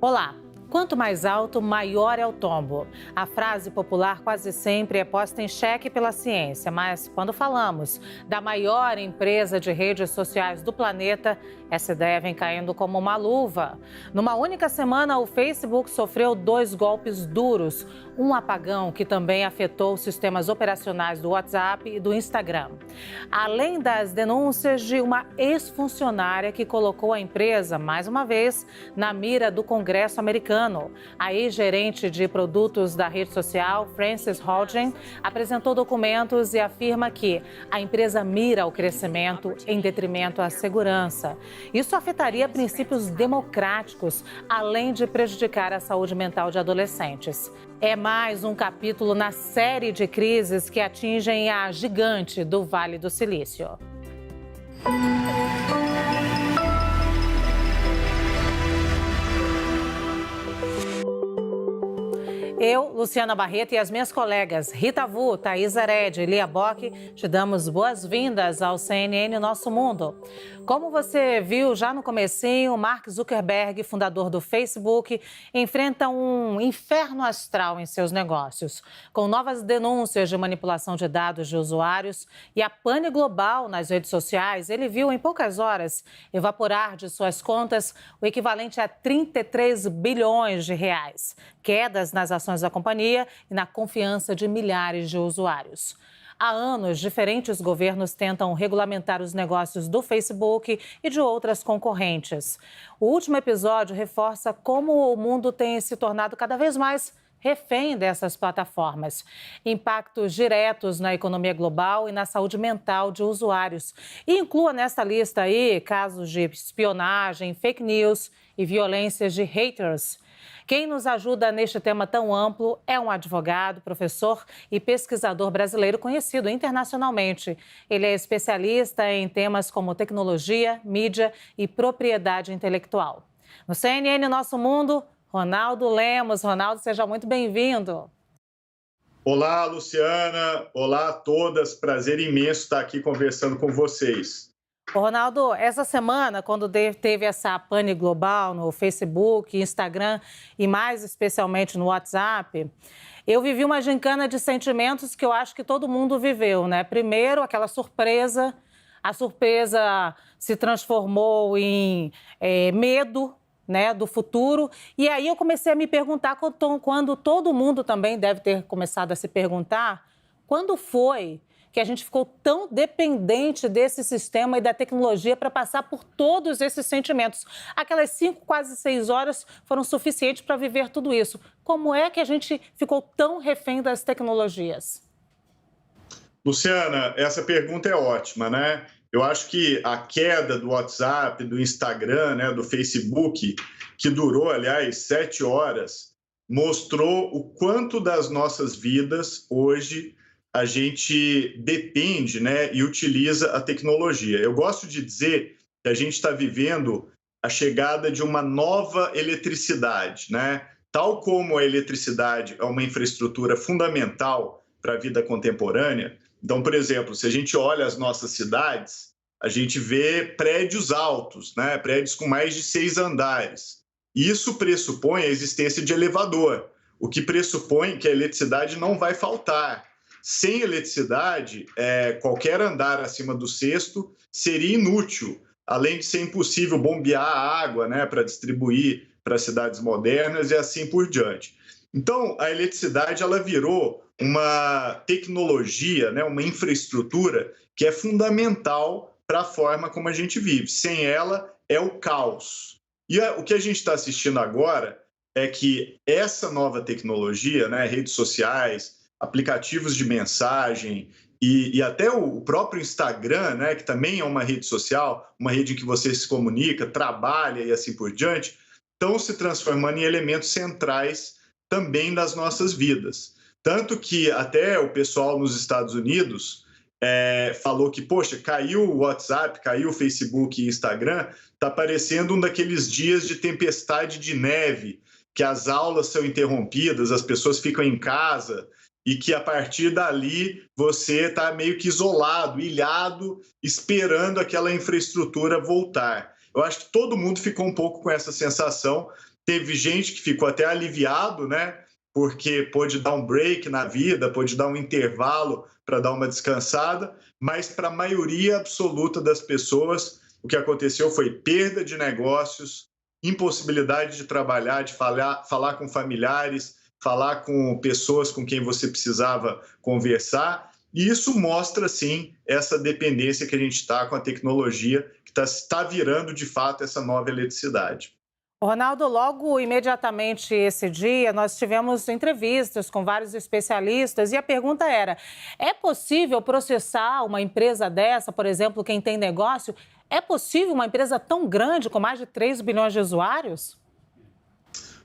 Olá! Quanto mais alto, maior é o tombo. A frase popular quase sempre é posta em xeque pela ciência, mas quando falamos da maior empresa de redes sociais do planeta, essa ideia vem caindo como uma luva. Numa única semana, o Facebook sofreu 2 golpes duros, um apagão que também afetou os sistemas operacionais do WhatsApp e do Instagram. Além das denúncias de uma ex-funcionária que colocou a empresa, mais uma vez, na mira do Congresso americano. A ex-gerente de produtos da rede social, Frances Haugen, apresentou documentos e afirma que a empresa mira o crescimento em detrimento à segurança. Isso afetaria princípios democráticos, além de prejudicar a saúde mental de adolescentes. É mais um capítulo na série de crises que atingem a gigante do Vale do Silício. Eu, Luciana Barreto, e as minhas colegas Rita Vu, Thaís Hered e Lia Bock te damos boas-vindas ao CNN Nosso Mundo. Como você viu já no comecinho, Mark Zuckerberg, fundador do Facebook, enfrenta um inferno astral em seus negócios. Com novas denúncias de manipulação de dados de usuários e a pane global nas redes sociais, ele viu em poucas horas evaporar de suas contas o equivalente a 33 bilhões de reais. Quedas nas ações da companhia e na confiança de milhares de usuários. Há anos, diferentes governos tentam regulamentar os negócios do Facebook e de outras concorrentes. O último episódio reforça como o mundo tem se tornado cada vez mais refém dessas plataformas. Impactos diretos na economia global e na saúde mental de usuários. E inclua nessa lista aí casos de espionagem, fake news e violências de haters. Quem nos ajuda neste tema tão amplo é um advogado, professor e pesquisador brasileiro conhecido internacionalmente. Ele é especialista em temas como tecnologia, mídia e propriedade intelectual. No CNN Nosso Mundo, Ronaldo Lemos. Ronaldo, seja muito bem-vindo. Olá, Luciana. Olá a todas. Prazer imenso estar aqui conversando com vocês. Ronaldo, essa semana, quando teve essa pane global no Facebook, Instagram e mais especialmente no WhatsApp, eu vivi uma gincana de sentimentos que eu acho que todo mundo viveu, né? Primeiro, aquela surpresa, a surpresa se transformou em medo, né, do futuro. E aí eu comecei a me perguntar, quando todo mundo também deve ter começado a se perguntar, quando foi que a gente ficou tão dependente desse sistema e da tecnologia para passar por todos esses sentimentos. Aquelas 5, quase 6 horas foram suficientes para viver tudo isso. Como é que a gente ficou tão refém das tecnologias? Luciana, essa pergunta é ótima, né? Eu acho que a queda do WhatsApp, do Instagram, né, do Facebook, que durou, aliás, 7 horas, mostrou o quanto das nossas vidas hoje a gente depende, né, e utiliza a tecnologia. Eu gosto de dizer que a gente está vivendo a chegada de uma nova eletricidade, né? Tal como a eletricidade é uma infraestrutura fundamental para a vida contemporânea. Então, por exemplo, se a gente olha as nossas cidades, a gente vê prédios altos, né? Prédios com mais de 6 andares. Isso pressupõe a existência de elevador, o que pressupõe que a eletricidade não vai faltar. Sem eletricidade, qualquer andar acima do 6º seria inútil, além de ser impossível bombear a água, né, para distribuir para cidades modernas e assim por diante. Então, a eletricidade ela virou uma tecnologia, né, uma infraestrutura que é fundamental para a forma como a gente vive. Sem ela, é o caos. E o que a gente está assistindo agora é que essa nova tecnologia, né, redes sociais, aplicativos de mensagem e até o próprio Instagram, né, que também é uma rede social, uma rede em que você se comunica, trabalha e assim por diante, estão se transformando em elementos centrais também das nossas vidas. Tanto que até o pessoal nos Estados Unidos falou que, poxa, caiu o WhatsApp, caiu o Facebook e Instagram, está parecendo um daqueles dias de tempestade de neve, que as aulas são interrompidas, as pessoas ficam em casa, e que a partir dali você está meio que isolado, ilhado, esperando aquela infraestrutura voltar. Eu acho que todo mundo ficou um pouco com essa sensação teve gente que ficou até aliviado, né? Porque pôde dar um break na vida, pôde dar um intervalo para dar uma descansada, mas para a maioria absoluta das pessoas, o que aconteceu foi perda de negócios, impossibilidade de trabalhar, de falar com familiares, falar com pessoas com quem você precisava conversar. E isso mostra, sim, essa dependência que a gente está com a tecnologia, que está virando, de fato, essa nova eletricidade. Ronaldo, logo imediatamente esse dia, nós tivemos entrevistas com vários especialistas e a pergunta era: é possível processar uma empresa dessa, por exemplo, quem tem negócio? É possível uma empresa tão grande, com mais de 3 bilhões de usuários?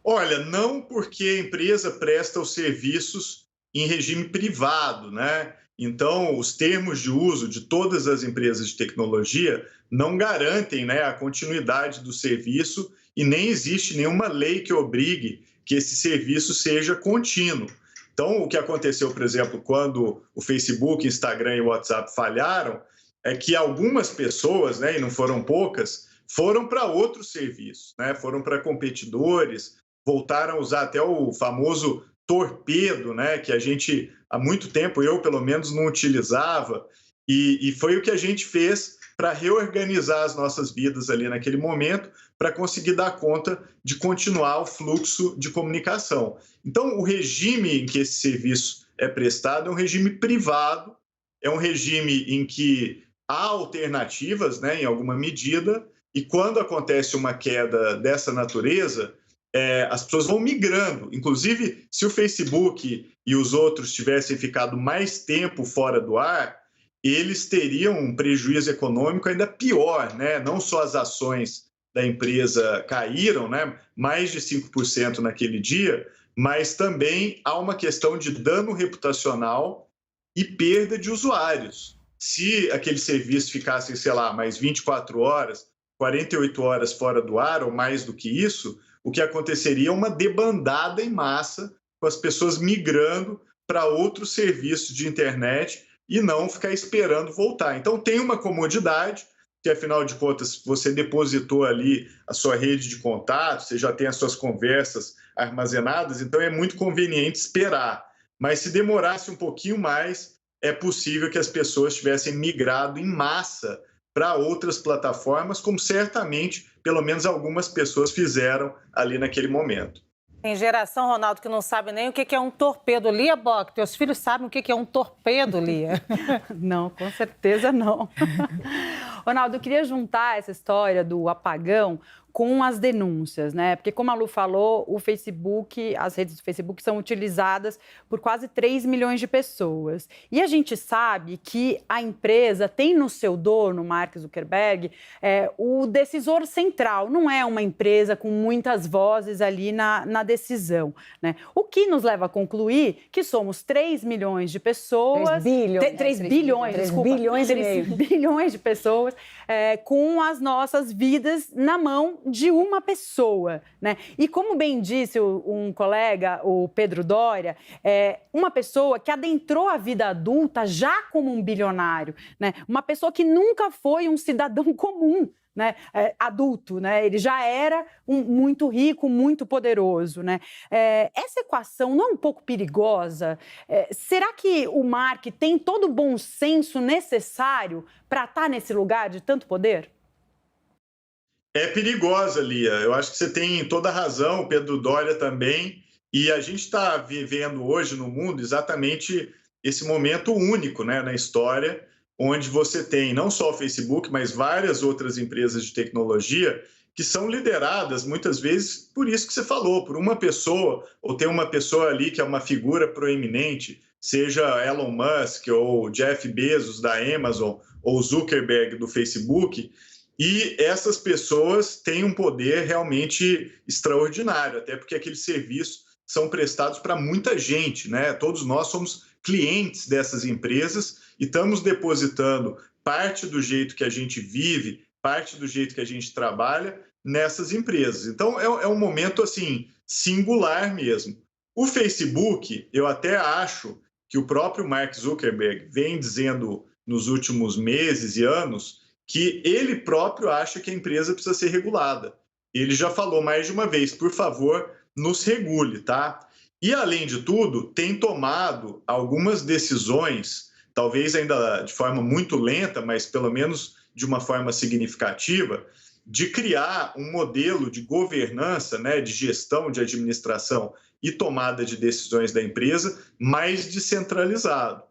Olha, não, porque a empresa presta os serviços em regime privado, né? Então, os termos de uso de todas as empresas de tecnologia não garantem, né, a continuidade do serviço e nem existe nenhuma lei que obrigue que esse serviço seja contínuo. Então, o que aconteceu, por exemplo, quando o Facebook, Instagram e o WhatsApp falharam, é que algumas pessoas, né, e não foram poucas, foram para outros serviços, né? Foram para competidores, voltaram a usar até o famoso torpedo, né? Que a gente, há muito tempo, eu pelo menos, não utilizava, e foi o que a gente fez para reorganizar as nossas vidas ali naquele momento, para conseguir dar conta de continuar o fluxo de comunicação. Então, o regime em que esse serviço é prestado é um regime privado, é um regime em que há alternativas, né, em alguma medida, e quando acontece uma queda dessa natureza, as pessoas vão migrando. Inclusive, se o Facebook e os outros tivessem ficado mais tempo fora do ar, eles teriam um prejuízo econômico ainda pior, né? Não só as ações da empresa caíram, né, mais de 5% naquele dia, mas também há uma questão de dano reputacional e perda de usuários. Se aquele serviço ficasse, sei lá, mais 24 horas, 48 horas fora do ar ou mais do que isso, o que aconteceria é uma debandada em massa, com as pessoas migrando para outros serviços de internet e não ficar esperando voltar. Então, tem uma comodidade, que afinal de contas você depositou ali a sua rede de contatos, você já tem as suas conversas armazenadas, então é muito conveniente esperar. Mas se demorasse um pouquinho mais, é possível que as pessoas tivessem migrado em massa para outras plataformas, como certamente pelo menos algumas pessoas fizeram ali naquele momento. Tem geração, Ronaldo, que não sabe nem o que é um torpedo. Lia Bock, teus filhos sabem o que é um torpedo, Lia? Não, com certeza não. Ronaldo, eu queria juntar essa história do apagão com as denúncias, né? Porque, como a Lu falou, o Facebook, as redes do Facebook são utilizadas por quase 3 milhões de pessoas. E a gente sabe que a empresa tem no seu dono, Mark Zuckerberg, o decisor central. Não é uma empresa com muitas vozes ali na decisão, né? O que nos leva a concluir que somos 3 milhões de pessoas... 3 bilhões, desculpa. 3 bilhões e meio. 3 bilhões de pessoas com as nossas vidas na mão de uma pessoa, né? E como bem disse um colega, o Pedro Doria, uma pessoa que adentrou a vida adulta já como um bilionário, né? Uma pessoa que nunca foi um cidadão comum, né? Adulto, né? Ele já era muito rico, muito poderoso, né? Essa equação não é um pouco perigosa? Será que o Mark tem todo o bom senso necessário para estar nesse lugar de tanto poder? É perigosa, Lia. Eu acho que você tem toda a razão, o Pedro Doria também. E a gente está vivendo hoje no mundo exatamente esse momento único, né, na história, onde você tem não só o Facebook, mas várias outras empresas de tecnologia que são lideradas, muitas vezes, por isso que você falou, por uma pessoa, ou tem uma pessoa ali que é uma figura proeminente, seja Elon Musk, ou Jeff Bezos, da Amazon, ou Zuckerberg, do Facebook. E essas pessoas têm um poder realmente extraordinário, até porque aqueles serviços são prestados para muita gente, né? Todos nós somos clientes dessas empresas e estamos depositando parte do jeito que a gente vive, parte do jeito que a gente trabalha nessas empresas. Então, é um momento, assim, singular mesmo. O Facebook, eu até acho que o próprio Mark Zuckerberg vem dizendo nos últimos meses e anos que ele próprio acha que a empresa precisa ser regulada. ele já falou mais de uma vez, por favor, nos regule, tá? E, além de tudo, tem tomado algumas decisões, talvez ainda de forma muito lenta, mas pelo menos de uma forma significativa, de criar um modelo de governança, né, de gestão, de administração e tomada de decisões da empresa mais descentralizado.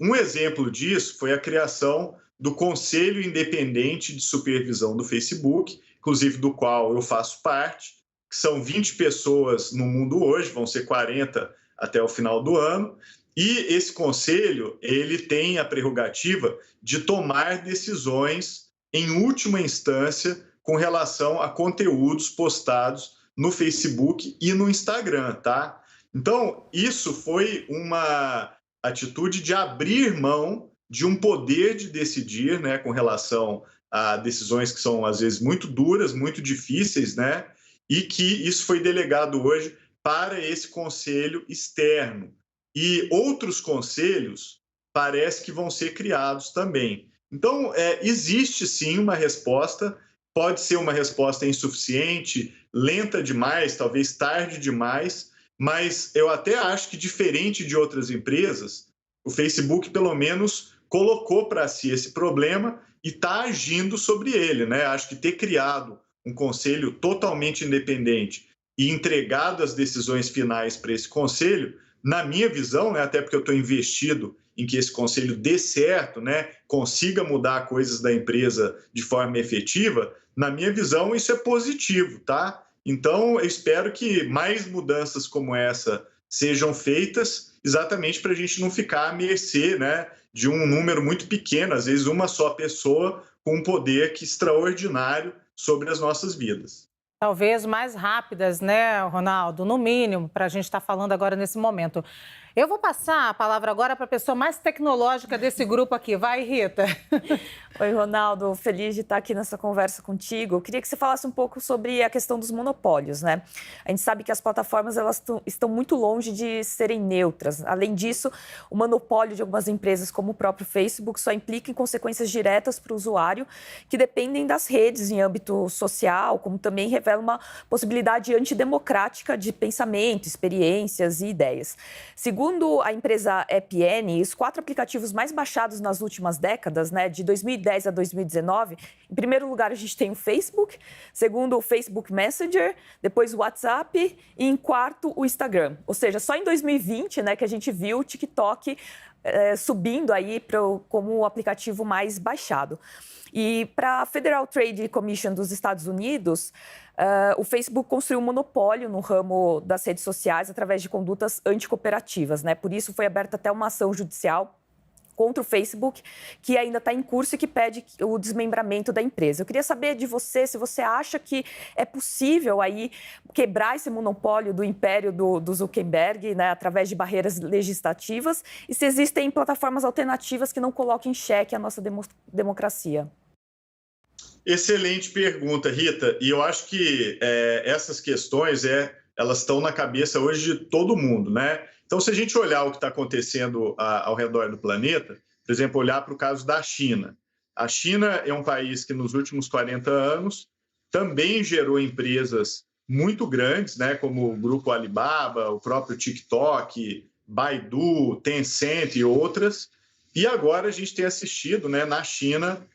Um exemplo disso foi a criação do Conselho Independente de Supervisão do Facebook, inclusive do qual eu faço parte, que são 20 pessoas no mundo hoje, vão ser 40 até o final do ano, e esse conselho ele tem a prerrogativa de tomar decisões em última instância com relação a conteúdos postados no Facebook e no Instagram, tá? Então, isso foi uma atitude de abrir mão de um poder de decidir, né, com relação a decisões que são, às vezes, muito duras, muito difíceis, né, e que isso foi delegado hoje para esse conselho externo. E outros conselhos parece que vão ser criados também. Então, existe sim uma resposta, pode ser uma resposta insuficiente, lenta demais, talvez tarde demais, mas eu até acho que, diferente de outras empresas, o Facebook, pelo menos, colocou para si esse problema e está agindo sobre ele, né? Acho que ter criado um conselho totalmente independente e entregado as decisões finais para esse conselho, na minha visão, né, até porque eu estou investido em que esse conselho dê certo, né, consiga mudar coisas da empresa de forma efetiva, na minha visão isso é positivo, tá? Então, eu espero que mais mudanças como essa sejam feitas, exatamente para a gente não ficar à mercê, né, de um número muito pequeno, às vezes uma só pessoa com um poder que extraordinário sobre as nossas vidas. Talvez mais rápidas, né, Ronaldo? No mínimo, para a gente estar falando agora nesse momento. Eu vou passar a palavra agora para a pessoa mais tecnológica desse grupo aqui. Vai, Rita. Oi, Ronaldo. Feliz de estar aqui nessa conversa contigo. Eu queria que você falasse um pouco sobre a questão dos monopólios, né? A gente sabe que as plataformas elas estão muito longe de serem neutras. Além disso, o monopólio de algumas empresas, como o próprio Facebook, só implica em consequências diretas para o usuário, que dependem das redes em âmbito social, como também revela uma possibilidade antidemocrática de pensamento, experiências e ideias. Segundo a empresa EPN, os 4 aplicativos mais baixados nas últimas décadas, né, de 2010 a 2019, em primeiro lugar a gente tem o Facebook, segundo o Facebook Messenger, depois o WhatsApp e em quarto o Instagram. Ou seja, só em 2020, né, que a gente viu o TikTok subindo aí como o aplicativo mais baixado. E para a Federal Trade Commission dos Estados Unidos, o Facebook construiu um monopólio no ramo das redes sociais através de condutas anticooperativas, né? Por isso foi aberta até uma ação judicial contra o Facebook, que ainda está em curso e que pede o desmembramento da empresa. Eu queria saber de você se você acha que é possível aí quebrar esse monopólio do império do Zuckerberg, né, através de barreiras legislativas, e se existem plataformas alternativas que não coloquem em xeque a nossa democracia. Excelente pergunta, Rita. E eu acho que essas questões elas estão na cabeça hoje de todo mundo, né? Então, se a gente olhar o que está acontecendo ao redor do planeta, por exemplo, olhar para o caso da China. A China é um país que, nos últimos 40 anos, também gerou empresas muito grandes, né, como o grupo Alibaba, o próprio TikTok, Baidu, Tencent e outras. E agora a gente tem assistido, né, na China,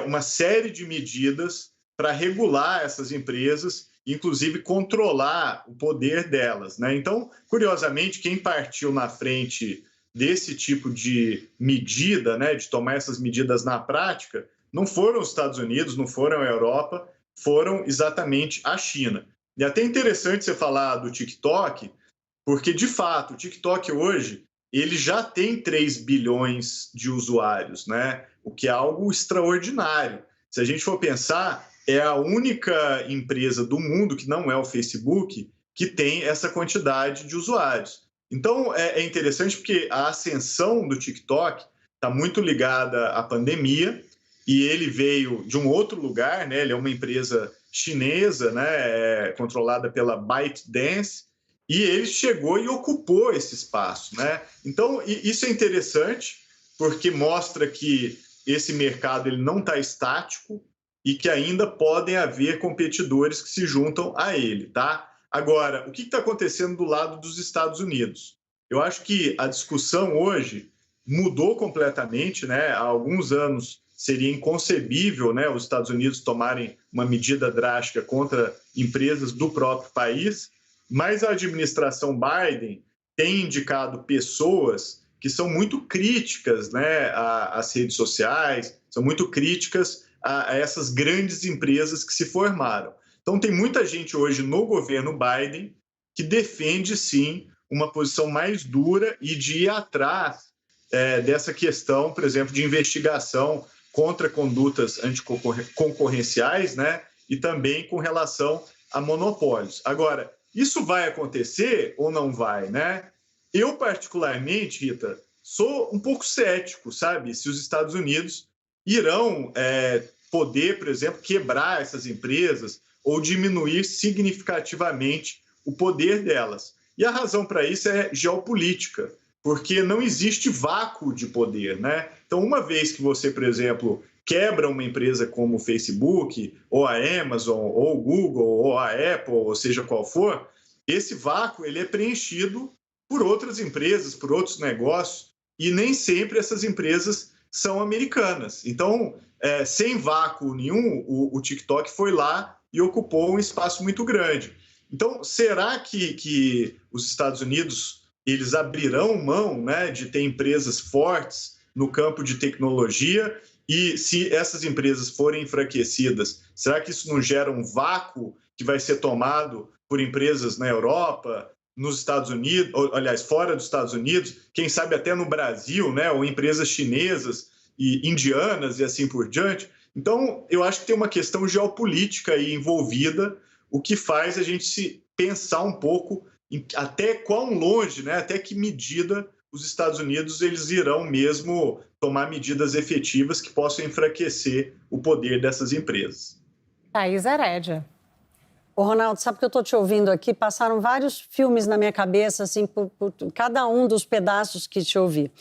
uma série de medidas para regular essas empresas, inclusive controlar o poder delas, né? Então, curiosamente, quem partiu na frente desse tipo de medida, né, de tomar essas medidas na prática, não foram os Estados Unidos, não foram a Europa, foram exatamente a China. E até interessante você falar do TikTok, porque, de fato, o TikTok hoje ele já tem 3 bilhões de usuários, né? O que é algo extraordinário. Se a gente for pensar, é a única empresa do mundo, que não é o Facebook, que tem essa quantidade de usuários. Então, é interessante porque a ascensão do TikTok está muito ligada à pandemia e ele veio de um outro lugar, né? Ele é uma empresa chinesa, né? Controlada pela ByteDance, e ele chegou e ocupou esse espaço, né? Então, isso é interessante porque mostra que esse mercado ele não está estático e que ainda podem haver competidores que se juntam a ele, tá? Agora, o que está acontecendo do lado dos Estados Unidos? Eu acho que a discussão hoje mudou completamente, né? Há alguns anos seria inconcebível, né, os Estados Unidos tomarem uma medida drástica contra empresas do próprio país, mas a administração Biden tem indicado pessoas que são muito críticas, né, às redes sociais, são muito críticas a essas grandes empresas que se formaram. Então, tem muita gente hoje no governo Biden que defende, sim, uma posição mais dura e de ir atrás dessa questão, por exemplo, de investigação contra condutas anticoncorrenciais, né, e também com relação a monopólios. Agora, isso vai acontecer ou não vai, né? Eu, particularmente, Rita, sou um pouco cético, sabe? Se os Estados Unidos irão poder, por exemplo, quebrar essas empresas ou diminuir significativamente o poder delas. E a razão para isso é geopolítica, porque não existe vácuo de poder, né? Então, uma vez que você, por exemplo, quebra uma empresa como o Facebook, ou a Amazon, ou o Google, ou a Apple, ou seja qual for, esse vácuo ele é preenchido por outras empresas, por outros negócios, e nem sempre essas empresas são americanas. Então, sem vácuo nenhum, o TikTok foi lá e ocupou um espaço muito grande. Então, será que os Estados Unidos eles abrirão mão, né, de ter empresas fortes no campo de tecnologia? E se essas empresas forem enfraquecidas, será que isso não gera um vácuo que vai ser tomado por empresas na Europa, nos Estados Unidos, ou, aliás, fora dos Estados Unidos, quem sabe até no Brasil, né, ou empresas chinesas e indianas e assim por diante? Então, eu acho que tem uma questão geopolítica aí envolvida, o que faz a gente se pensar um pouco em até quão longe, né, até que medida os Estados Unidos eles irão mesmo tomar medidas efetivas que possam enfraquecer o poder dessas empresas. Thaís Herédia. Ô, Ronaldo, sabe que eu estou te ouvindo aqui? Passaram vários filmes na minha cabeça, assim, por cada um dos pedaços que te ouvi.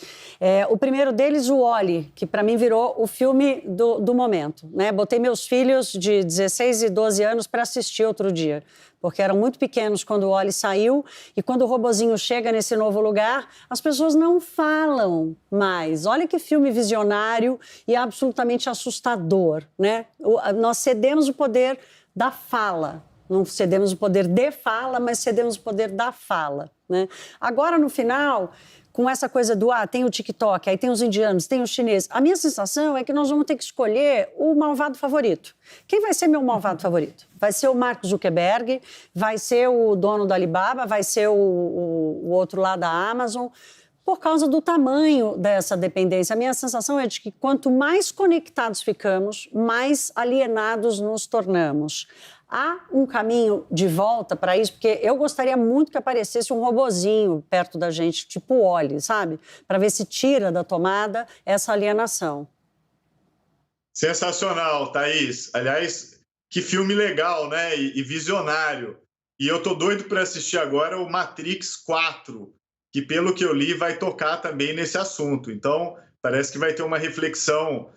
O primeiro deles, o Wall-E, que para mim virou o filme do momento, né? Botei meus filhos de 16 e 12 anos para assistir outro dia, porque eram muito pequenos quando o Wall-E saiu, e quando o robozinho chega nesse novo lugar, as pessoas não falam mais. Olha que filme visionário e absolutamente assustador, né? Nós cedemos o poder da fala. Não cedemos o poder de fala, mas cedemos o poder da fala, né? Agora, no final, com essa coisa do, tem o TikTok, aí tem os indianos, tem os chineses, a minha sensação é que nós vamos ter que escolher o malvado favorito. Quem vai ser meu malvado favorito? Vai ser o Mark Zuckerberg, vai ser o dono da Alibaba, vai ser o outro lá da Amazon, por causa do tamanho dessa dependência. A minha sensação é de que quanto mais conectados ficamos, mais alienados nos tornamos. Há um caminho de volta para isso, porque eu gostaria muito que aparecesse um robozinho perto da gente, tipo o Wall-E, sabe? Para ver se tira da tomada essa alienação. Sensacional, Thaís. Aliás, que filme legal, né? E visionário. E eu tô doido para assistir agora o Matrix 4, que, pelo que eu li, vai tocar também nesse assunto. Então, parece que vai ter uma reflexão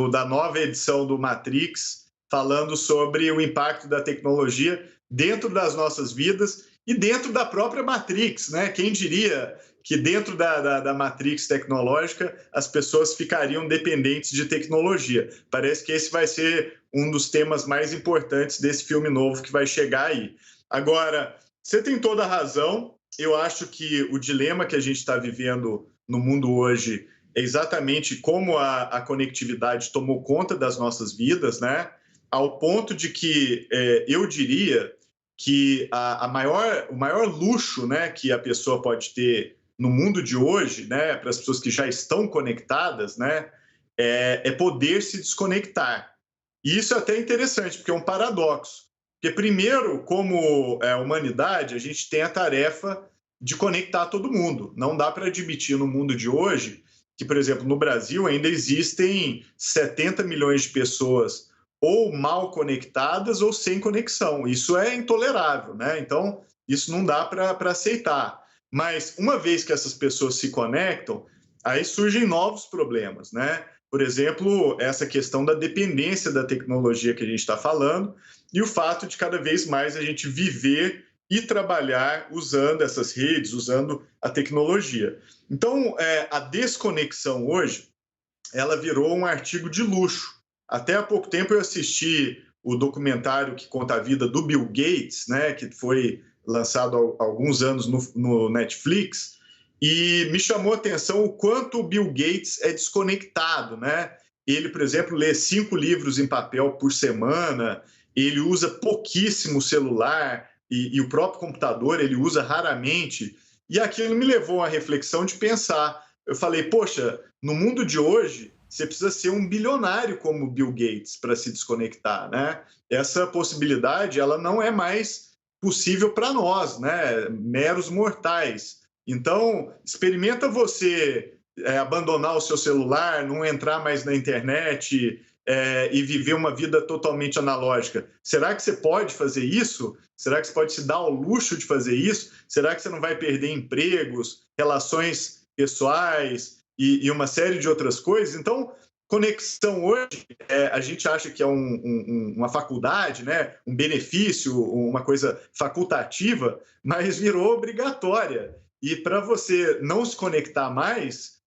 da nova edição do Matrix, falando sobre o impacto da tecnologia dentro das nossas vidas e dentro da própria Matrix, né? Quem diria que dentro da Matrix tecnológica as pessoas ficariam dependentes de tecnologia? Parece que esse vai ser um dos temas mais importantes desse filme novo que vai chegar aí. Agora, você tem toda a razão. Eu acho que o dilema que a gente está vivendo no mundo hoje é exatamente como a conectividade tomou conta das nossas vidas, né? Ao ponto de que eu diria que o maior luxo, né, que a pessoa pode ter no mundo de hoje, né, para as pessoas que já estão conectadas, né, é poder se desconectar. E isso é até interessante, porque é um paradoxo. Porque, primeiro, como humanidade, a gente tem a tarefa de conectar todo mundo. Não dá para admitir no mundo de hoje que, por exemplo, no Brasil ainda existem 70 milhões de pessoas ou mal conectadas ou sem conexão. Isso é intolerável, né? Então, isso não dá para aceitar. Mas, uma vez que essas pessoas se conectam, aí surgem novos problemas, né? Por exemplo, essa questão da dependência da tecnologia que a gente está falando e o fato de cada vez mais a gente viver e trabalhar usando essas redes, usando a tecnologia. Então, a desconexão hoje, ela virou um artigo de luxo. Até há pouco tempo eu assisti o documentário que conta a vida do Bill Gates, né, que foi lançado há alguns anos no Netflix, e me chamou a atenção o quanto o Bill Gates é desconectado, né? Ele, por exemplo, lê 5 livros em papel por semana, ele usa pouquíssimo celular e o próprio computador ele usa raramente. E aquilo me levou à reflexão de pensar. Eu falei, poxa, no mundo de hoje, você precisa ser um bilionário como Bill Gates para se desconectar, né? Essa possibilidade ela não é mais possível para nós, né? Meros mortais. Então, experimenta você abandonar o seu celular, não entrar mais na internet e viver uma vida totalmente analógica. Será que você pode fazer isso? Será que você pode se dar ao luxo de fazer isso? Será que você não vai perder empregos, relações pessoais e uma série de outras coisas? Então, conexão hoje, a gente acha que é uma faculdade, né? Um benefício, uma coisa facultativa, mas virou obrigatória. E para você não se conectar mais,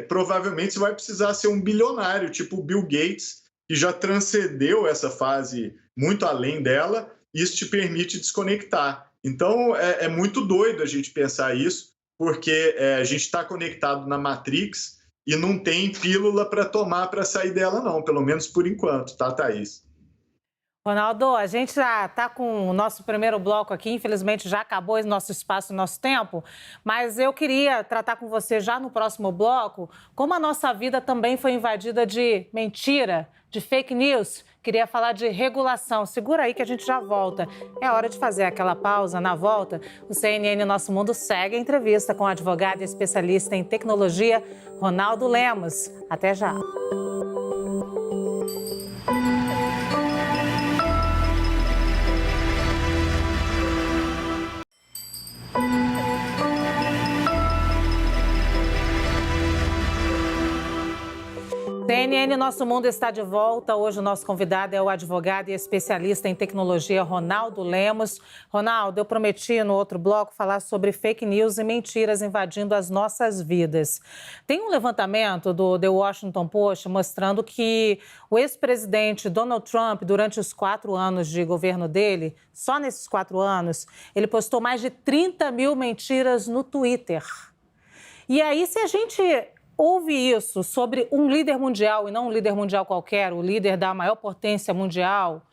provavelmente você vai precisar ser um bilionário, tipo o Bill Gates, que já transcendeu essa fase muito além dela, e isso te permite desconectar. Então, é muito doido a gente pensar isso, porque a gente está conectado na Matrix e não tem pílula para tomar para sair dela, não, pelo menos por enquanto, tá, Thaís? Ronaldo, a gente já está com o nosso primeiro bloco aqui, infelizmente já acabou o nosso espaço, o nosso tempo, mas eu queria tratar com você já no próximo bloco como a nossa vida também foi invadida de mentira, de fake news. Queria falar de regulação. Segura aí que a gente já volta. É hora de fazer aquela pausa. Na volta, o CNN Nosso Mundo segue a entrevista com o advogado e especialista em tecnologia, Ronaldo Lemos. Até já. CNN Nosso Mundo está de volta. Hoje o nosso convidado é o advogado e especialista em tecnologia, Ronaldo Lemos. Ronaldo, eu prometi no outro bloco falar sobre fake news e mentiras invadindo as nossas vidas. Tem um levantamento do The Washington Post mostrando que o ex-presidente Donald Trump, durante os 4 anos de governo dele, só nesses 4 anos, ele postou mais de 30 mil mentiras no Twitter. E aí, se a gente ouve isso sobre um líder mundial, e não um líder mundial qualquer, o líder da maior potência mundial,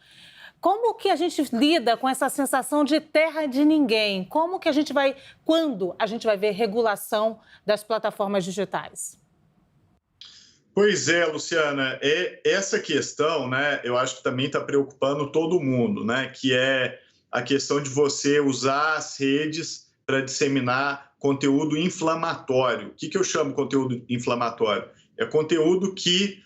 como que a gente lida com essa sensação de terra de ninguém? Quando a gente vai ver regulação das plataformas digitais? Pois é, Luciana, essa questão, né, eu acho que também está preocupando todo mundo, né, que é a questão de você usar as redes para disseminar conteúdo inflamatório. O que eu chamo de conteúdo inflamatório? É conteúdo que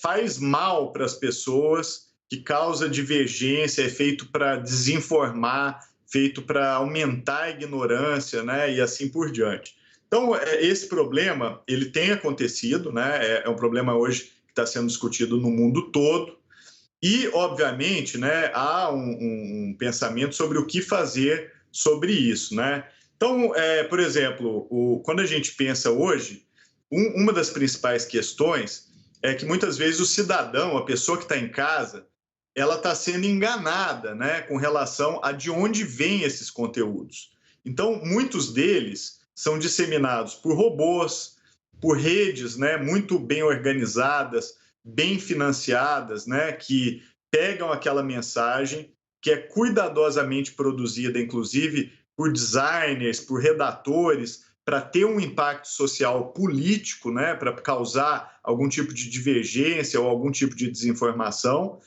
faz mal para as pessoas, que causa divergência, é feito para desinformar, feito para aumentar a ignorância, né, e assim por diante. Então, esse problema, ele tem acontecido, né, é um problema hoje que está sendo discutido no mundo todo, e, obviamente, né, há um pensamento sobre o que fazer sobre isso, né? Então, por exemplo, quando a gente pensa hoje, uma das principais questões é que muitas vezes o cidadão, a pessoa que está em casa, ela está sendo enganada, né, com relação a de onde vêm esses conteúdos. Então, muitos deles são disseminados por robôs, por redes, né, muito bem organizadas, bem financiadas, né, que pegam aquela mensagem que é cuidadosamente produzida, inclusive, por designers, por redatores, para ter um impacto social político, né, para causar algum tipo de divergência ou algum tipo de desinformação.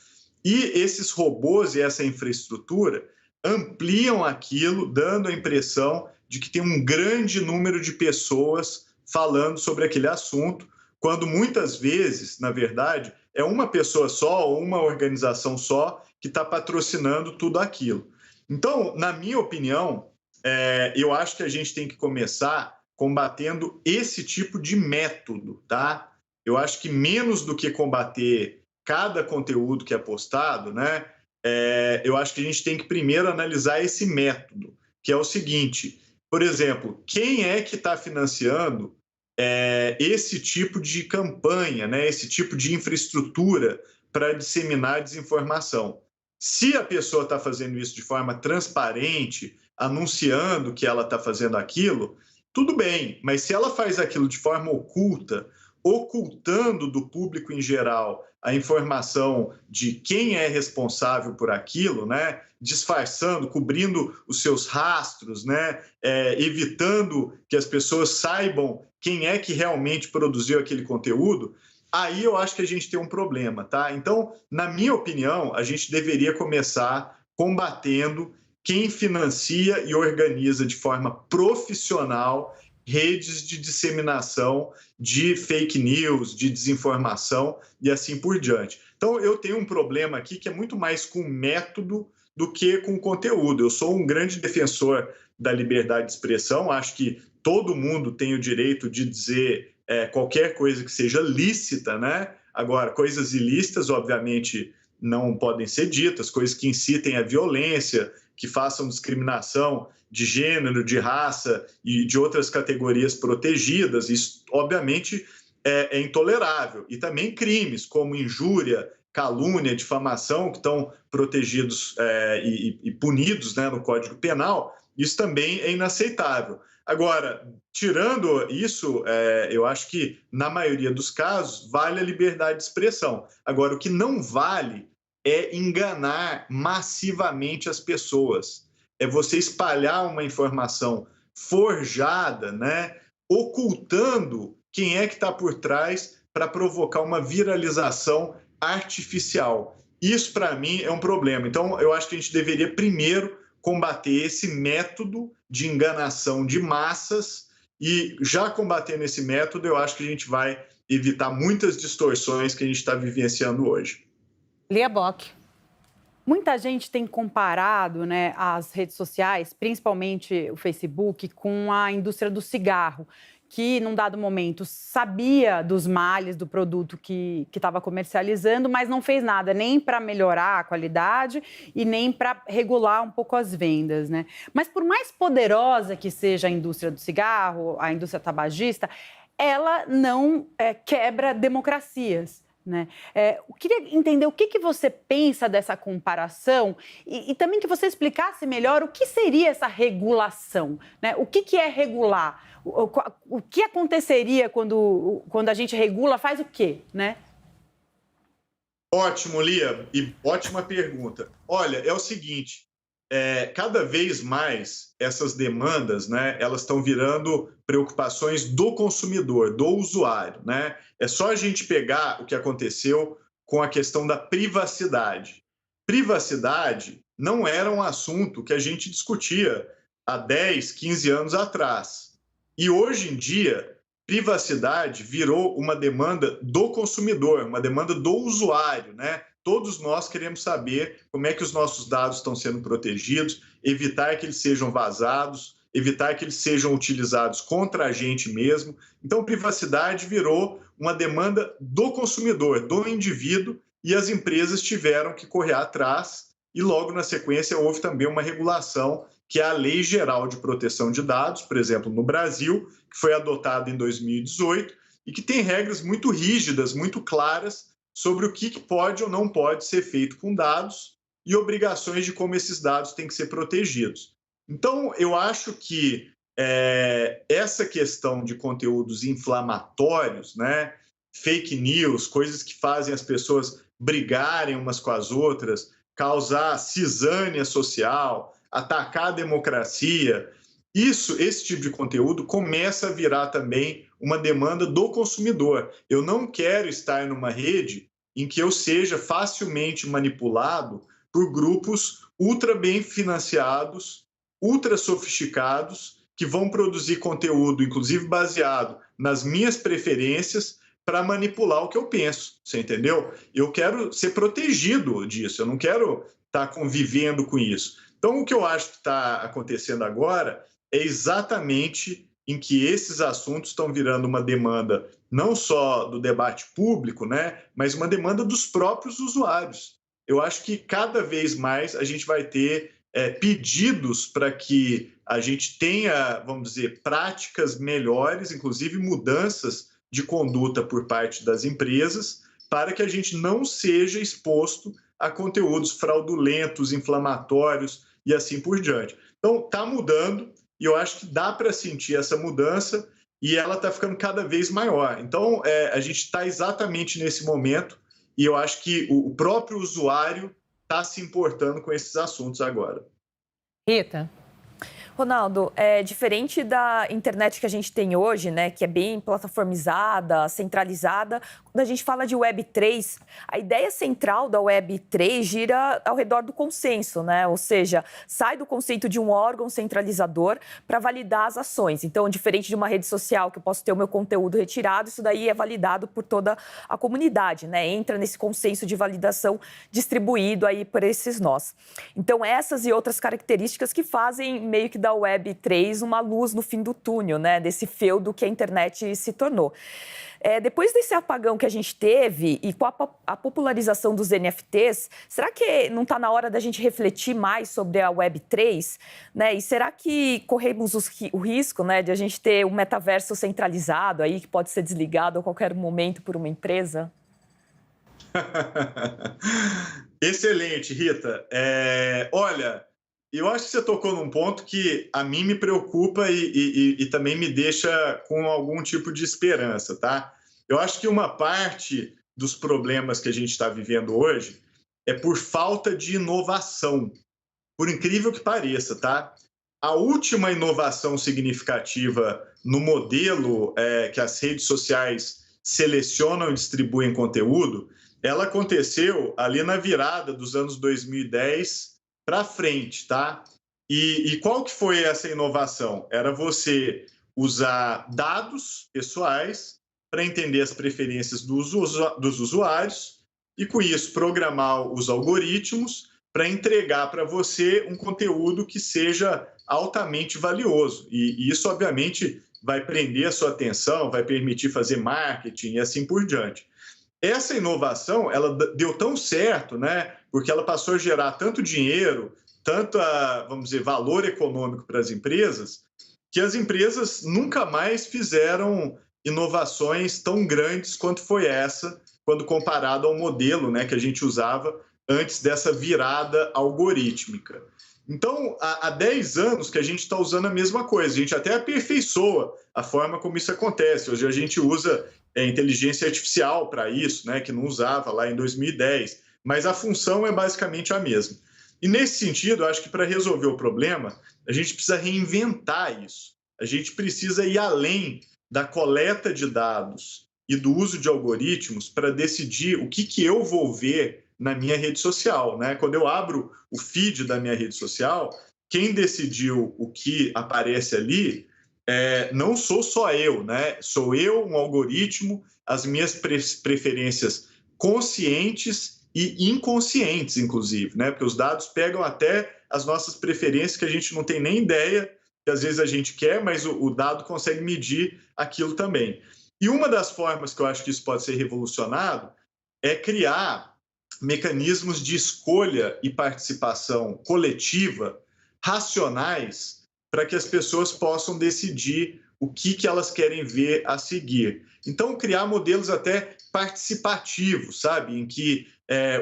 E esses robôs e essa infraestrutura ampliam aquilo, dando a impressão de que tem um grande número de pessoas falando sobre aquele assunto, quando muitas vezes, na verdade, é uma pessoa só ou uma organização só que está patrocinando tudo aquilo. Então, na minha opinião, eu acho que a gente tem que começar combatendo esse tipo de método, tá? eu acho que menos do que combater cada conteúdo que é postado, né, eu acho que a gente tem que primeiro analisar esse método, que é o seguinte, por exemplo, quem é que está financiando esse tipo de campanha, né, esse tipo de infraestrutura para disseminar desinformação? Se a pessoa está fazendo isso de forma transparente, anunciando que ela está fazendo aquilo, tudo bem, mas se ela faz aquilo de forma oculta, ocultando do público em geral a informação de quem é responsável por aquilo, né? Disfarçando, cobrindo os seus rastros, né? Evitando que as pessoas saibam quem é que realmente produziu aquele conteúdo, aí eu acho que a gente tem um problema, tá? Então, na minha opinião, a gente deveria começar combatendo quem financia e organiza de forma profissional redes de disseminação de fake news, de desinformação e assim por diante. Então, eu tenho um problema aqui que é muito mais com método do que com conteúdo. Eu sou um grande defensor da liberdade de expressão, acho que todo mundo tem o direito de dizer qualquer coisa que seja lícita, né? Agora, coisas ilícitas, obviamente, não podem ser ditas, coisas que incitem a violência, que façam discriminação de gênero, de raça e de outras categorias protegidas, isso, obviamente, é intolerável. E também crimes como injúria, calúnia, difamação, que estão protegidos e punidos, né, no Código Penal, isso também é inaceitável. Agora, tirando isso, eu acho que, na maioria dos casos, vale a liberdade de expressão. Agora, o que não vale é enganar massivamente as pessoas. É você espalhar uma informação forjada, né, ocultando quem é que está por trás para provocar uma viralização artificial. Isso, para mim, é um problema. Então, eu acho que a gente deveria primeiro combater esse método de enganação de massas e, já combatendo esse método, eu acho que a gente vai evitar muitas distorções que a gente está vivenciando hoje. Lia Bock. Muita gente tem comparado, né, as redes sociais, principalmente o Facebook, com a indústria do cigarro, que, num dado momento, sabia dos males do produto que estava comercializando, mas não fez nada nem para melhorar a qualidade e nem para regular um pouco as vendas, né? Mas, por mais poderosa que seja a indústria do cigarro, a indústria tabagista, ela não quebra democracias. Né? Eu queria entender o que você pensa dessa comparação e também que você explicasse melhor o que seria essa regulação, né? O que é regular? O que aconteceria quando a gente regula, faz o quê, né? Ótimo, Lia, e ótima pergunta. Olha, é o seguinte, cada vez mais essas demandas, né, elas estão virando preocupações do consumidor, do usuário, né? É só a gente pegar o que aconteceu com a questão da privacidade. Privacidade não era um assunto que a gente discutia há 10, 15 anos atrás. E hoje em dia, privacidade virou uma demanda do consumidor, uma demanda do usuário, né? Todos nós queremos saber como é que os nossos dados estão sendo protegidos, evitar que eles sejam vazados, evitar que eles sejam utilizados contra a gente mesmo. Então, privacidade virou uma demanda do consumidor, do indivíduo, e as empresas tiveram que correr atrás e logo na sequência houve também uma regulação, que é a Lei Geral de Proteção de Dados, por exemplo, no Brasil, que foi adotada em 2018 e que tem regras muito rígidas, muito claras, sobre o que pode ou não pode ser feito com dados e obrigações de como esses dados têm que ser protegidos. Então, eu acho que essa questão de conteúdos inflamatórios, né, fake news, coisas que fazem as pessoas brigarem umas com as outras, causar cisânia social, atacar a democracia, esse tipo de conteúdo começa a virar também uma demanda do consumidor. Eu não quero estar numa rede em que eu seja facilmente manipulado por grupos ultra bem financiados, ultra sofisticados, que vão produzir conteúdo, inclusive baseado nas minhas preferências, para manipular o que eu penso, você entendeu? Eu quero ser protegido disso, eu não quero estar convivendo com isso. Então, o que eu acho que está acontecendo agora é exatamente em que esses assuntos estão virando uma demanda não só do debate público, né, mas uma demanda dos próprios usuários. Eu acho que cada vez mais a gente vai ter pedidos para que a gente tenha, vamos dizer, práticas melhores, inclusive mudanças de conduta por parte das empresas, para que a gente não seja exposto a conteúdos fraudulentos, inflamatórios e assim por diante. Então, está mudando e eu acho que dá para sentir essa mudança e ela está ficando cada vez maior. Então, a gente está exatamente nesse momento e eu acho que o próprio usuário está se importando com esses assuntos agora. Rita? Ronaldo, diferente da internet que a gente tem hoje, né, que é bem plataformizada, centralizada, quando a gente fala de Web3, a ideia central da Web3 gira ao redor do consenso, né? Ou seja, sai do conceito de um órgão centralizador para validar as ações. Então, diferente de uma rede social que eu posso ter o meu conteúdo retirado, isso daí é validado por toda a comunidade, né? Entra nesse consenso de validação distribuído aí por esses nós. Então, essas e outras características que fazem meio que da Web3 uma luz no fim do túnel, né? Desse feudo que a internet se tornou. Depois desse apagão que a gente teve e com a popularização dos NFTs, será que não está na hora da gente refletir mais sobre a Web3? Né? E será que corremos o risco, né, de a gente ter um metaverso centralizado aí que pode ser desligado a qualquer momento por uma empresa? Excelente, Rita. Olha, eu acho que você tocou num ponto que a mim me preocupa e também me deixa com algum tipo de esperança, tá? Eu acho que uma parte dos problemas que a gente está vivendo hoje é por falta de inovação, por incrível que pareça, tá? A última inovação significativa no modelo que as redes sociais selecionam e distribuem conteúdo, ela aconteceu ali na virada dos anos 2010 para frente, tá? E qual que foi essa inovação? Era você usar dados pessoais para entender as preferências dos usuários e, com isso, programar os algoritmos para entregar para você um conteúdo que seja altamente valioso. E isso, obviamente, vai prender a sua atenção, vai permitir fazer marketing e assim por diante. Essa inovação, ela deu tão certo, né? Porque ela passou a gerar tanto dinheiro, tanto, vamos dizer, valor econômico para as empresas, que as empresas nunca mais fizeram inovações tão grandes quanto foi essa, quando comparado ao modelo, né, que a gente usava antes dessa virada algorítmica. Então, há 10 anos que a gente está usando a mesma coisa, a gente até aperfeiçoa a forma como isso acontece. Hoje a gente usa inteligência artificial para isso, né, que não usava lá em 2010, mas a função é basicamente a mesma. E nesse sentido, eu acho que para resolver o problema, a gente precisa reinventar isso. A gente precisa ir além da coleta de dados e do uso de algoritmos para decidir o que eu vou ver na minha rede social, né? Quando eu abro o feed da minha rede social, quem decidiu o que aparece ali não sou só eu, né? Sou eu, um algoritmo, as minhas preferências conscientes e inconscientes, inclusive, né? Porque os dados pegam até as nossas preferências que a gente não tem nem ideia, que às vezes a gente quer, mas o dado consegue medir aquilo também. E uma das formas que eu acho que isso pode ser revolucionado é criar mecanismos de escolha e participação coletiva racionais para que as pessoas possam decidir o que elas querem ver a seguir. Então, criar modelos até participativos, sabe? Em que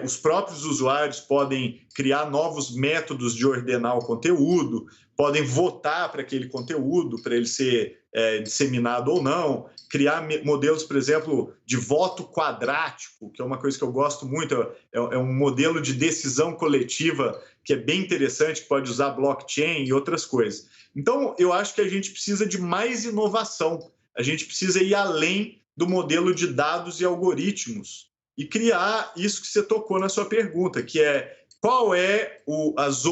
os próprios usuários podem criar novos métodos de ordenar o conteúdo, podem votar para aquele conteúdo, para ele ser disseminado ou não, criar modelos, por exemplo, de voto quadrático, que é uma coisa que eu gosto muito, é um modelo de decisão coletiva que é bem interessante, que pode usar blockchain e outras coisas. Então, eu acho que a gente precisa de mais inovação, a gente precisa ir além do modelo de dados e algoritmos e criar isso que você tocou na sua pergunta, que é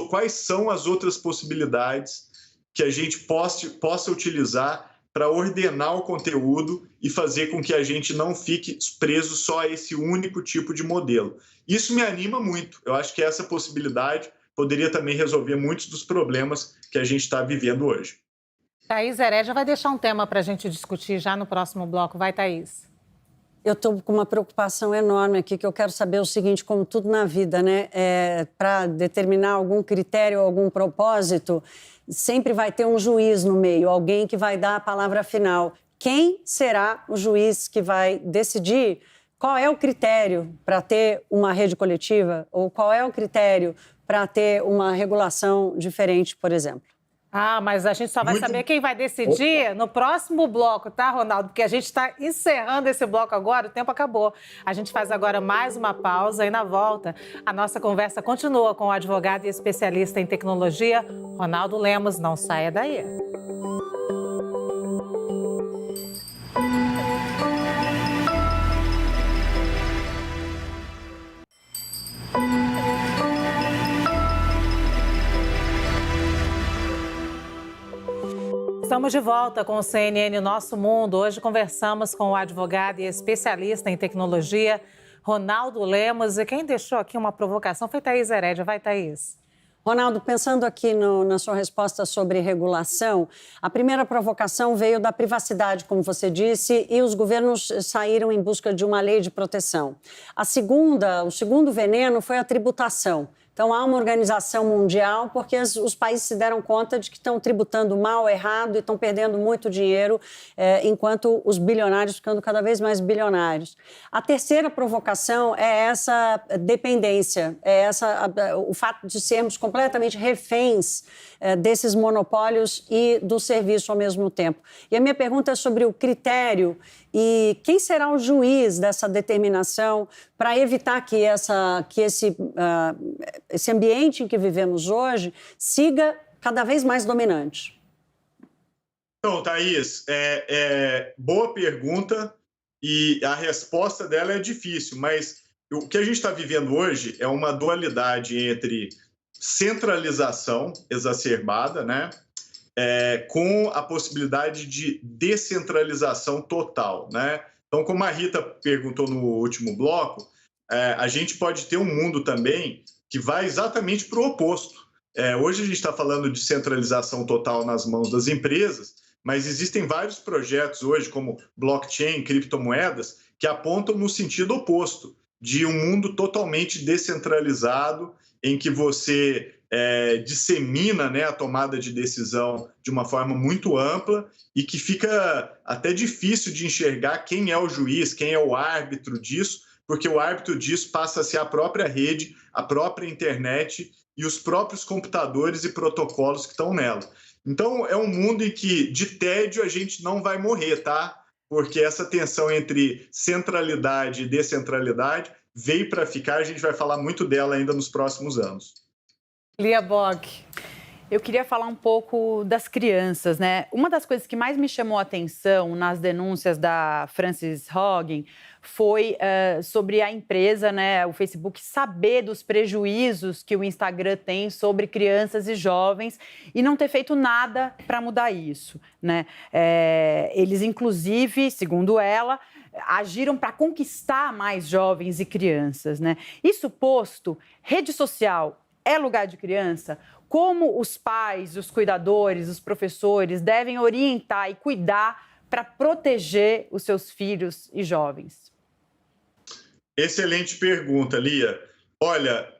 quais são as outras possibilidades que a gente possa utilizar para ordenar o conteúdo e fazer com que a gente não fique preso só a esse único tipo de modelo. Isso me anima muito. Eu acho que essa possibilidade poderia também resolver muitos dos problemas que a gente está vivendo hoje. Thaís Herédia vai deixar um tema para a gente discutir já no próximo bloco. Vai, Thaís. Eu estou com uma preocupação enorme aqui, que eu quero saber o seguinte, como tudo na vida, né? Para determinar algum critério, algum propósito, sempre vai ter um juiz no meio, alguém que vai dar a palavra final. Quem será o juiz que vai decidir qual é o critério para ter uma rede coletiva ou qual é o critério para ter uma regulação diferente, por exemplo? Ah, mas a gente só vai saber quem vai decidir no próximo bloco, tá, Ronaldo? Porque a gente está encerrando esse bloco agora, o tempo acabou. A gente faz agora mais uma pausa e na volta a nossa conversa continua com o advogado e especialista em tecnologia, Ronaldo Lemos. Não saia daí. Estamos de volta com o CNN Nosso Mundo. Hoje conversamos com o advogado e especialista em tecnologia, Ronaldo Lemos. E quem deixou aqui uma provocação foi Thaís Herédia. Vai, Thaís. Ronaldo, pensando aqui na sua resposta sobre regulação, a primeira provocação veio da privacidade, como você disse, e os governos saíram em busca de uma lei de proteção. O segundo veneno foi a tributação. Então, há uma organização mundial porque os países se deram conta de que estão tributando mal, errado e estão perdendo muito dinheiro, enquanto os bilionários ficando cada vez mais bilionários. A terceira provocação é essa dependência, o fato de sermos completamente reféns desses monopólios e do serviço ao mesmo tempo. E a minha pergunta é sobre o critério e quem será o juiz dessa determinação para evitar que esse ambiente em que vivemos hoje siga cada vez mais dominante? Então, Thaís, boa pergunta e a resposta dela é difícil, mas o que a gente está vivendo hoje é uma dualidade entre centralização exacerbada, né? Com a possibilidade de descentralização total, né? Então, como a Rita perguntou no último bloco, a gente pode ter um mundo também que vai exatamente para o oposto. Hoje a gente está falando de centralização total nas mãos das empresas, mas existem vários projetos hoje, como blockchain, criptomoedas, que apontam no sentido oposto, de um mundo totalmente descentralizado, em que você dissemina, né, a tomada de decisão de uma forma muito ampla e que fica até difícil de enxergar quem é o juiz, quem é o árbitro disso, porque o árbitro disso passa a ser a própria rede, a própria internet e os próprios computadores e protocolos que estão nela. Então, é um mundo em que, de tédio, a gente não vai morrer, tá? Porque essa tensão entre centralidade e descentralidade veio para ficar, a gente vai falar muito dela ainda nos próximos anos. Lia Bock. Eu queria falar um pouco das crianças, né? Uma das coisas que mais me chamou a atenção nas denúncias da Frances Haugen foi sobre a empresa, né, o Facebook, saber dos prejuízos que o Instagram tem sobre crianças e jovens e não ter feito nada para mudar isso, né? Eles, inclusive, segundo ela, agiram para conquistar mais jovens e crianças, né? Isso posto, rede social é lugar de criança? Como os pais, os cuidadores, os professores devem orientar e cuidar para proteger os seus filhos e jovens? Excelente pergunta, Lia. Olha,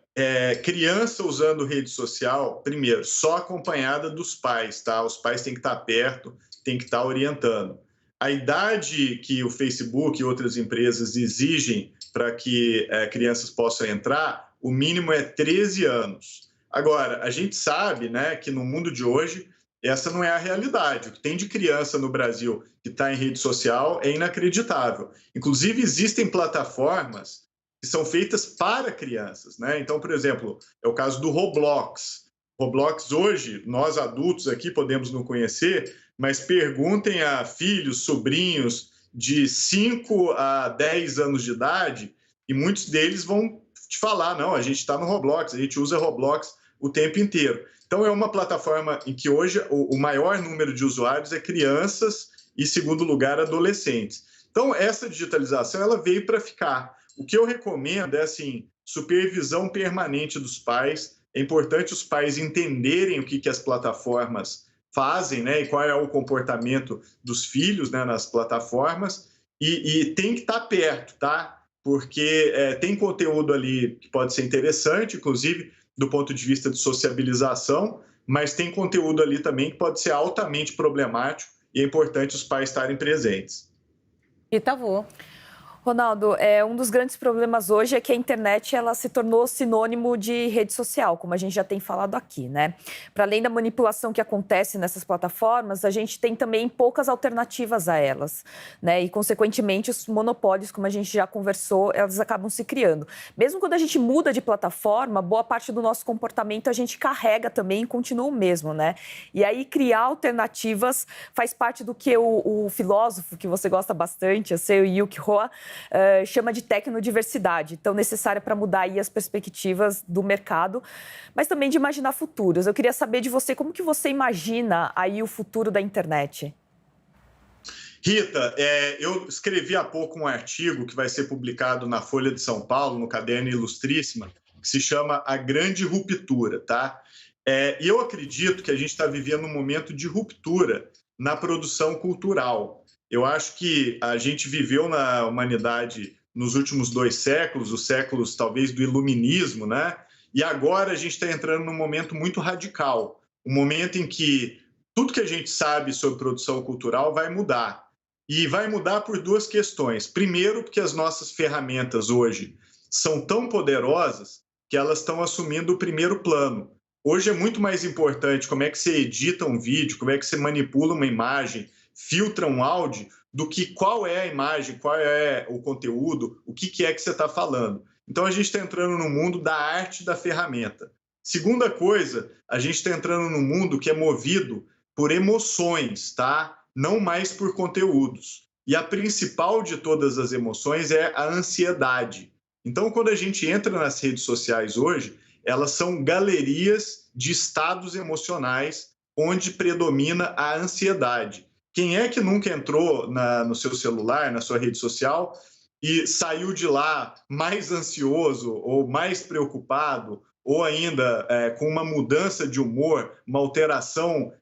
criança usando rede social, primeiro, só acompanhada dos pais, tá? Os pais têm que estar perto, têm que estar orientando. A idade que o Facebook e outras empresas exigem para que crianças possam entrar, o mínimo é 13 anos. Agora, a gente sabe, né, que no mundo de hoje, essa não é a realidade. O que tem de criança no Brasil que está em rede social é inacreditável. Inclusive, existem plataformas que são feitas para crianças, né? Então, por exemplo, é o caso do Roblox. Roblox hoje, nós adultos aqui podemos não conhecer, mas perguntem a filhos, sobrinhos de 5 a 10 anos de idade e muitos deles vão te falar, não, a gente está no Roblox, a gente usa Roblox o tempo inteiro. Então, é uma plataforma em que hoje o maior número de usuários é crianças e, em segundo lugar, adolescentes. Então, essa digitalização ela veio para ficar. O que eu recomendo é, assim, supervisão permanente dos pais. É importante os pais entenderem o que as plataformas fazem, né, e qual é o comportamento dos filhos, né, nas plataformas, e tem que estar perto, tá? Porque tem conteúdo ali que pode ser interessante, inclusive do ponto de vista de sociabilização, mas tem conteúdo ali também que pode ser altamente problemático e é importante os pais estarem presentes. Itavu. Ronaldo, um dos grandes problemas hoje é que a internet ela se tornou sinônimo de rede social, como a gente já tem falado aqui, né? Para além da manipulação que acontece nessas plataformas, a gente tem também poucas alternativas a elas, né? E, consequentemente, os monopólios, como a gente já conversou, elas acabam se criando. Mesmo quando a gente muda de plataforma, boa parte do nosso comportamento a gente carrega também e continua o mesmo, né? E aí, criar alternativas faz parte do que o filósofo, que você gosta bastante, o Yuki Hoa, chama de tecnodiversidade, tão necessária para mudar aí as perspectivas do mercado, mas também de imaginar futuros. Eu queria saber de você, como que você imagina aí o futuro da internet? Rita, eu escrevi há pouco um artigo que vai ser publicado na Folha de São Paulo, no Caderno Ilustríssima, que se chama A Grande Ruptura, tá? E eu acredito que a gente está vivendo um momento de ruptura na produção cultural. Eu acho que a gente viveu na humanidade nos últimos 2 séculos, os séculos talvez do iluminismo, né? E agora a gente está entrando num momento muito radical, um momento em que tudo que a gente sabe sobre produção cultural vai mudar. E vai mudar por 2 questões. Primeiro, porque as nossas ferramentas hoje são tão poderosas que elas estão assumindo o primeiro plano. Hoje é muito mais importante como é que você edita um vídeo, como é que você manipula uma imagem, filtra um áudio, do que qual é a imagem, qual é o conteúdo, o que é que você está falando. Então, a gente está entrando no mundo da arte da ferramenta. Segunda coisa, a gente está entrando num mundo que é movido por emoções, tá? Não mais por conteúdos. E a principal de todas as emoções é a ansiedade. Então, quando a gente entra nas redes sociais hoje, elas são galerias de estados emocionais onde predomina a ansiedade. Quem é que nunca entrou no seu celular, na sua rede social, e saiu de lá mais ansioso ou mais preocupado, ou ainda com uma mudança de humor, uma alteração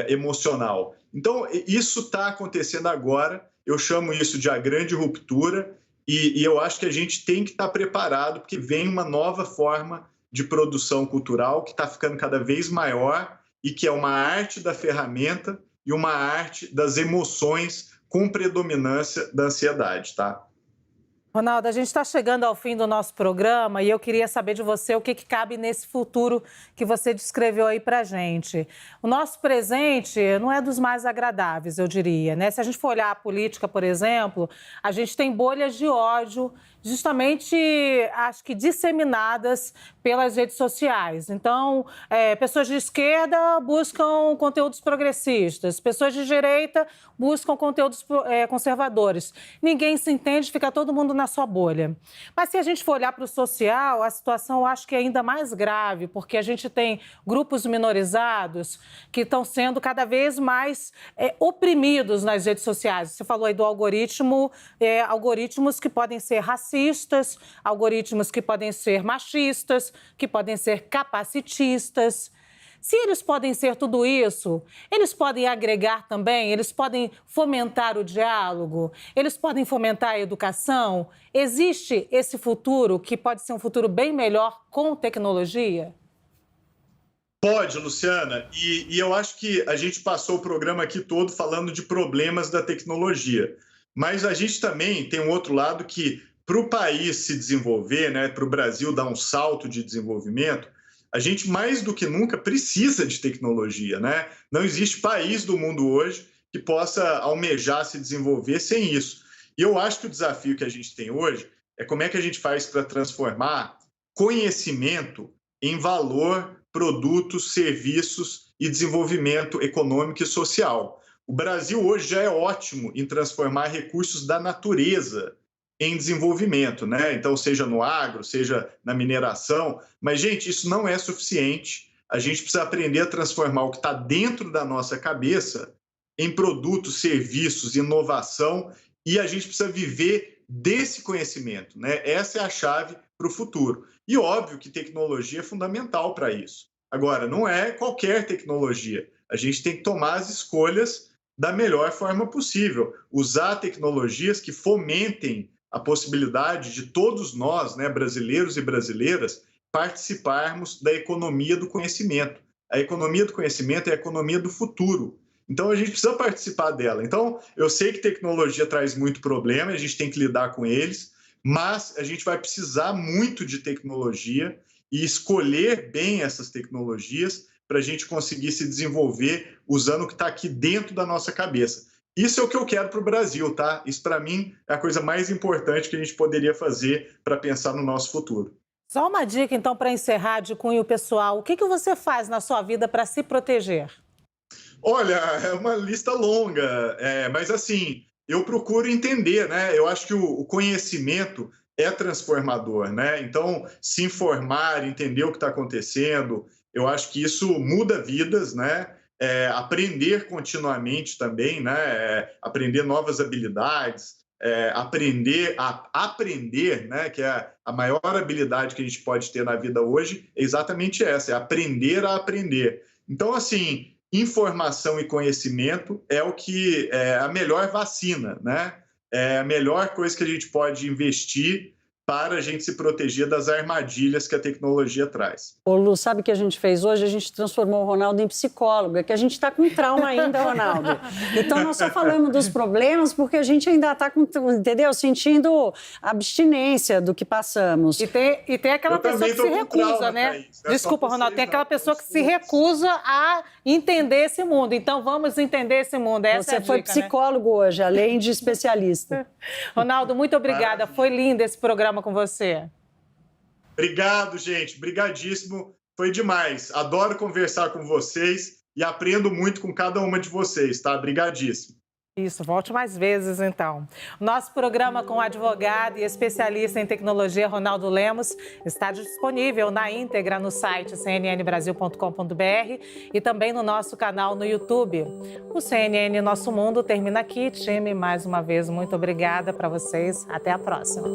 emocional? Então, isso está acontecendo agora, eu chamo isso de a grande ruptura, e eu acho que a gente tem que estar preparado, porque vem uma nova forma de produção cultural que está ficando cada vez maior e que é uma arte da ferramenta e uma arte das emoções com predominância da ansiedade, tá? Ronaldo, a gente está chegando ao fim do nosso programa e eu queria saber de você o que cabe nesse futuro que você descreveu aí para a gente. O nosso presente não é dos mais agradáveis, eu diria, né? Se a gente for olhar a política, por exemplo, a gente tem bolhas de ódio justamente, acho que disseminadas pelas redes sociais. Então, pessoas de esquerda buscam conteúdos progressistas, pessoas de direita buscam conteúdos conservadores. Ninguém se entende, fica todo mundo na sua bolha. Mas se a gente for olhar para o social, a situação eu acho que é ainda mais grave, porque a gente tem grupos minorizados que estão sendo cada vez mais oprimidos nas redes sociais. Você falou aí do algoritmo, algoritmos que podem ser racistas, algoritmos que podem ser machistas, que podem ser capacitistas. Se eles podem ser tudo isso, eles podem agregar também, eles podem fomentar o diálogo, eles podem fomentar a educação. Existe esse futuro que pode ser um futuro bem melhor com tecnologia? Pode, Luciana, e eu acho que a gente passou o programa aqui todo falando de problemas da tecnologia, mas a gente também tem um outro lado que, para o país se desenvolver, né, para o Brasil dar um salto de desenvolvimento, a gente mais do que nunca precisa de tecnologia, né? Não existe país do mundo hoje que possa almejar se desenvolver sem isso. E eu acho que o desafio que a gente tem hoje é como é que a gente faz para transformar conhecimento em valor, produtos, serviços e desenvolvimento econômico e social. O Brasil hoje já é ótimo em transformar recursos da natureza em desenvolvimento, né? Então, seja no agro, seja na mineração. Mas, gente, isso não é suficiente. A gente precisa aprender a transformar o que está dentro da nossa cabeça em produtos, serviços, inovação, e a gente precisa viver desse conhecimento, né? Essa é a chave para o futuro. E óbvio que tecnologia é fundamental para isso. Agora, não é qualquer tecnologia. A gente tem que tomar as escolhas da melhor forma possível, usar tecnologias que fomentem a possibilidade de todos nós, né, brasileiros e brasileiras, participarmos da economia do conhecimento. A economia do conhecimento é a economia do futuro. Então, a gente precisa participar dela. Então, eu sei que tecnologia traz muito problema, a gente tem que lidar com eles, mas a gente vai precisar muito de tecnologia e escolher bem essas tecnologias para a gente conseguir se desenvolver usando o que está aqui dentro da nossa cabeça. Isso é o que eu quero para o Brasil, tá? Isso, para mim, é a coisa mais importante que a gente poderia fazer para pensar no nosso futuro. Só uma dica, então, para encerrar de cunho pessoal. O que você faz na sua vida para se proteger? Olha, é uma lista longa, mas assim, eu procuro entender, né? Eu acho que o conhecimento é transformador, né? Então, se informar, entender o que está acontecendo, eu acho que isso muda vidas, né? Aprender continuamente também, né? Aprender novas habilidades, aprender a aprender, né? Que é a maior habilidade que a gente pode ter na vida hoje, é exatamente essa, é aprender a aprender. Então, assim, informação e conhecimento é o que é a melhor vacina, né? É a melhor coisa que a gente pode investir para a gente se proteger das armadilhas que a tecnologia traz. Ô Lu, sabe o que a gente fez hoje? A gente transformou o Ronaldo em psicólogo, é que a gente está com trauma ainda, Ronaldo. Então, nós só falamos dos problemas porque a gente ainda está, entendeu? Sentindo abstinência do que passamos. E tem aquela pessoa que se recusa, né? Thaís. Desculpa, Ronaldo, tem aquela pessoa que se recusa a entender esse mundo. Então, vamos entender esse mundo. Essa é a dica, foi psicólogo, né? Hoje, além de especialista. Ronaldo, muito obrigada. Maravilha. Foi lindo esse programa com você. Obrigado, gente. Brigadíssimo. Foi demais. Adoro conversar com vocês e aprendo muito com cada uma de vocês, tá? Brigadíssimo. Isso, volte mais vezes, então. Nosso programa com o advogado e especialista em tecnologia, Ronaldo Lemos, está disponível na íntegra no site cnnbrasil.com.br e também no nosso canal no YouTube. O CNN Nosso Mundo termina aqui. Time, mais uma vez, muito obrigada para vocês. Até a próxima.